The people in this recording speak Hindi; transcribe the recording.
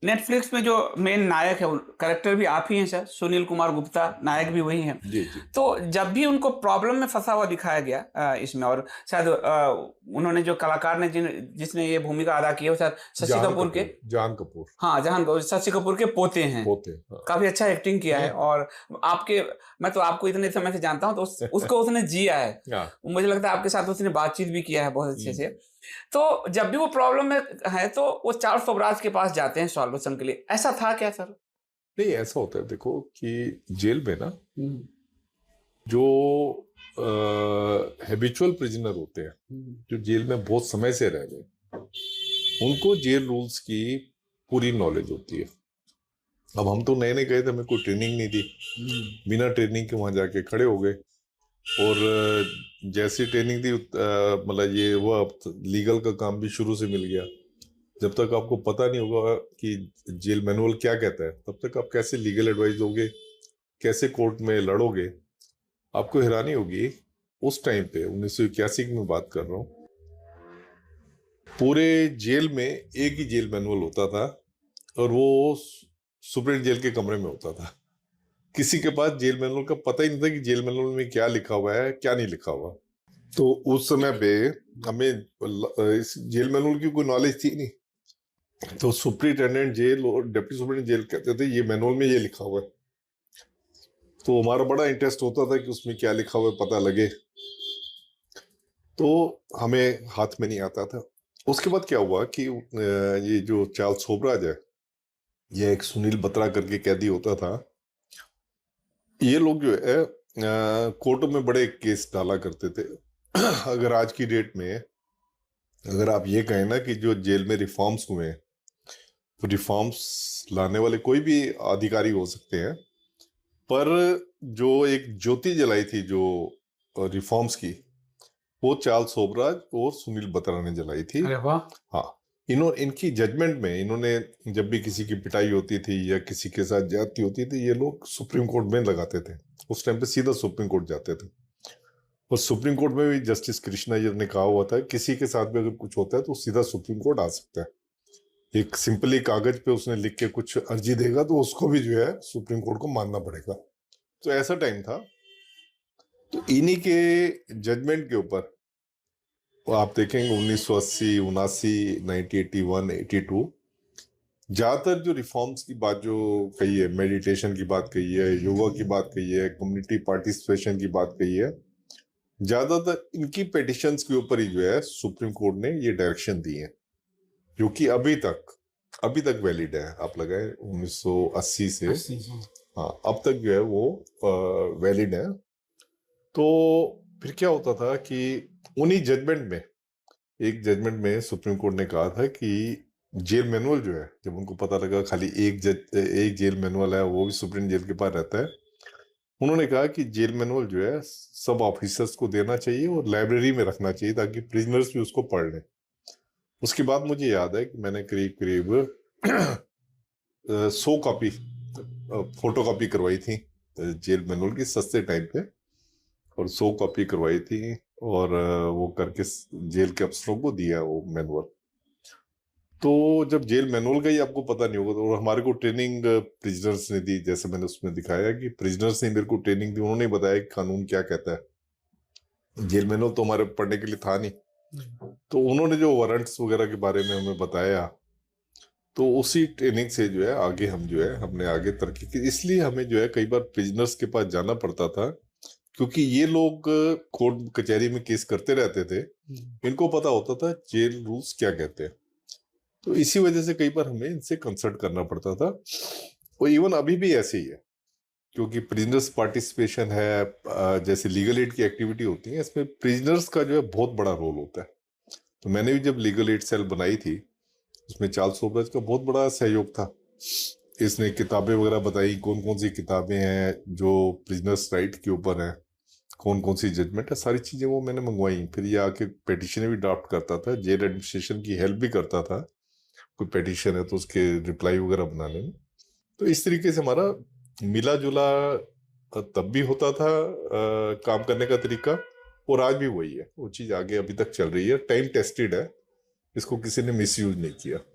नेटफ्लिक्स में जो मेन नायक है, कैरेक्टर भी आप ही हैं सर, सुनील कुमार गुप्ता, नायक भी वही हैं। जी, जी। तो जब भी उनको प्रॉब्लम में फंसा हुआ दिखाया गया इसमें, और शायद उन्होंने जो कलाकार ने जिसने ये भूमिका अदा की है, वो शायद शशि जान कपूर के, कपूर, जान कपूर। हाँ, जहां शशि कपूर के पोते हैं। पोते, हाँ। काफी अच्छा एक्टिंग किया है। और आपके, मैं तो आपको इतने समय से जानता हूं, तो उसको उसने जिया है। हाँ। मुझे लगता है आपके साथ उसने बातचीत भी किया है बहुत अच्छे से। हुँ। तो जब भी वो प्रॉब्लम में है, तो वो चार्ल्स फोबराज के पास जाते हैं सॉल्यूशन के लिए। ऐसा था क्या सर? नहीं, ऐसा होता है देखो कि जेल में ना हम्म, जो हैबिचुअल प्रिजनर होते हैं, जो जेल में बहुत समय से रह रहे हैं, उनको जेल रूल्स की पूरी नॉलेज होती है। अब हम तो नए नए गए थे, हमें कोई ट्रेनिंग नहीं थी। बिना ट्रेनिंग के वहां जाके खड़े हो गए, और जैसी ट्रेनिंग थी मतलब ये वो लीगल का काम भी शुरू से मिल गया। जब तक आपको पता नहीं होगा कि जेल मैनुअल क्या कहता है, तब तक आप कैसे लीगल एडवाइस दोगे, कैसे कोर्ट में लड़ोगे, आपको हैरानी होगी। उस टाइम पे 1981 की मैं बात कर रहा हूँ, पूरे जेल में एक ही जेल मैनुअल होता था, और वो सुप्रीम जेल के कमरे में होता था। किसी के पास जेल मैनुअल का पता ही नहीं था कि जेल मैनुअल में क्या लिखा हुआ है, क्या नहीं लिखा हुआ। तो उस समय पे हमें इस जेल मैनुअल की कोई नॉलेज थी नहीं। तो सुप्रिंटेंडेंट जेल और डिप्टी सुप्रिंटेंडेंट जेल कहते थे ये मैनुअल में ये लिखा हुआ है। तो हमारा बड़ा इंटरेस्ट होता था कि उसमें क्या लिखा हुआ है पता लगे। तो हमें हाथ में नहीं आता था। उसके बाद क्या हुआ कि ये जो चार्ल्स सोबराज है, ये एक सुनील बत्रा करके कैदी होता था। ये लोग जो है कोर्टों में बड़े केस डाला करते थे। अगर आज की डेट में अगर आप ये कहें ना कि जो जेल में रिफॉर्म्स हुए हैं, तो रिफॉर्म्स लाने वाले कोई भी अधिकारी हो सकते हैं, पर जो एक ज्योति जलाई थी जो रिफॉर्म्स की, वो चार्ल्स सोबराज और सुनील बत्रा ने जलाई थी। अरे वाह। हाँ, इनकी जजमेंट में इन्होंने, जब भी किसी की पिटाई होती थी या किसी के साथ ज्यादती होती थी, ये लोग सुप्रीम कोर्ट में लगाते थे। उस टाइम पे सीधा सुप्रीम कोर्ट जाते थे। और सुप्रीम कोर्ट में भी जस्टिस कृष्णा अय्यर ने कहा हुआ था किसी के साथ भी अगर कुछ होता है तो सीधा सुप्रीम कोर्ट आ सकता है। एक सिंपली कागज पे उसने लिख के कुछ अर्जी देगा तो उसको भी जो है सुप्रीम कोर्ट को मानना पड़ेगा। तो ऐसा टाइम था। तो इन्हीं के जजमेंट के ऊपर वो आप देखेंगे 1980, 79, 1981, 82, ज्यादातर जो रिफॉर्म्स की बात जो कही है, मेडिटेशन की बात कही है, योगा की बात कही है, कम्युनिटी पार्टिसिपेशन की बात कही है, ज्यादातर इनकी पिटिशंस के ऊपर ही जो है सुप्रीम कोर्ट ने ये डायरेक्शन दी है, जो कि अभी तक वैलिड है। आप लगाए 1980 से, हाँ, अब तक जो है वो वैलिड है। तो फिर क्या होता था कि उन्हीं जजमेंट में, एक जजमेंट में सुप्रीम कोर्ट ने कहा था कि जेल मैनुअल जो है, जब उनको पता लगा खाली एक जेल मैनुअल है, वो भी सुप्रीम जेल के पास रहता है, उन्होंने कहा कि जेल मैनुअल जो है सब ऑफिसर्स को देना चाहिए और लाइब्रेरी में रखना चाहिए ताकि प्रिजनर्स भी उसको पढ़ लें। उसके बाद मुझे याद है कि मैंने करीब करीब 100 कॉपी फोटो कॉपी करवाई थी जेल मैनुअल की, सस्ते टाइम पे, और 100 कॉपी करवाई थी। और वो करके जेल के अफसरों को दिया वो मैनुअल। तो जब जेल मैनुअल का ही आपको पता नहीं होगा, तो हमारे को ट्रेनिंग प्रिजनर्स ने दी, जैसे मैंने उसमें दिखाया कि प्रिजनर्स ने मेरे को ट्रेनिंग दी, उन्होंने बताया कि कानून क्या कहता है। जेल मैनुअल तो हमारे पढ़ने के लिए था नहीं, तो उन्होंने जो वारंट्स वगैरह के बारे में हमें बताया, तो उसी ट्रेनिंग से जो है आगे हम जो है हमने आगे तरक्की की। इसलिए हमें जो है कई बार प्रिजनर्स के पास जाना पड़ता था, क्योंकि ये लोग कोर्ट कचहरी में केस करते रहते थे, इनको पता होता था जेल रूल्स क्या कहते हैं। तो इसी वजह से कई बार हमें इनसे कंसल्ट करना पड़ता था। और इवन अभी भी ऐसे ही है, क्योंकि प्रिजनर्स पार्टिसिपेशन है, जैसे लीगल एड की एक्टिविटी होती है, इसमें प्रिजनर्स का जो है बहुत बड़ा रोल होता है। तो मैंने भी जब लीगल एड सेल बनाई थी, उसमें चार्ल्स सोबराज का बहुत बड़ा सहयोग था। इसने किताबें वगैरह बताई, कौन कौन सी किताबें हैं जो प्रिजनर्स राइट के ऊपर हैं, कौन कौन सी जजमेंट है, सारी चीजें वो मैंने मंगवाई। फिर ये आके पेटिशन भी ड्राफ्ट करता था, जेल एडमिनिस्ट्रेशन की हेल्प भी करता था, कोई पेटिशन है तो उसके रिप्लाई वगैरह बनाने में। तो इस तरीके से हमारा मिला जुला तब भी होता था काम करने का तरीका, और आज भी वही है। वो चीज आगे अभी तक चल रही है, टाइम टेस्टेड है, इसको किसी ने मिसयूज नहीं किया।